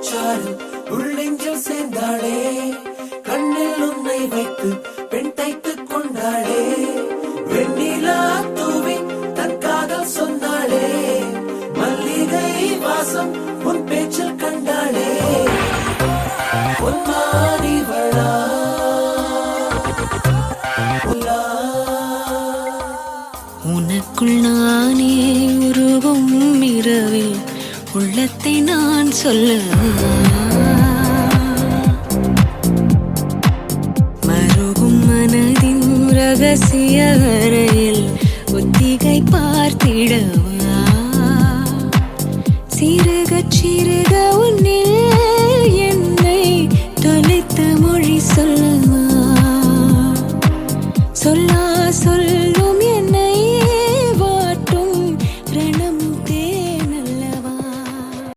பூச்சாறு உள்ளெஞ்சில் சேர்ந்தாளே, கண்ணில் உன்னை வைத்து பெண் தைத்துக் கொண்டாளே, வெண்ணிலா தூவி தன் காதல் சொன்னாளே, மல்லிகை வாசம் உன் பேச்சில் கண்டாளே, பொன்மாரிவளா உனக்குள் நானே உருவும் இரவில் உள்ளத்தை நான் சொல்ல, மருகும் மனதின் ரகசிய அறையில் ஒத்திகை பார்த்திடவா, சிறுக சிறுக உன்னில்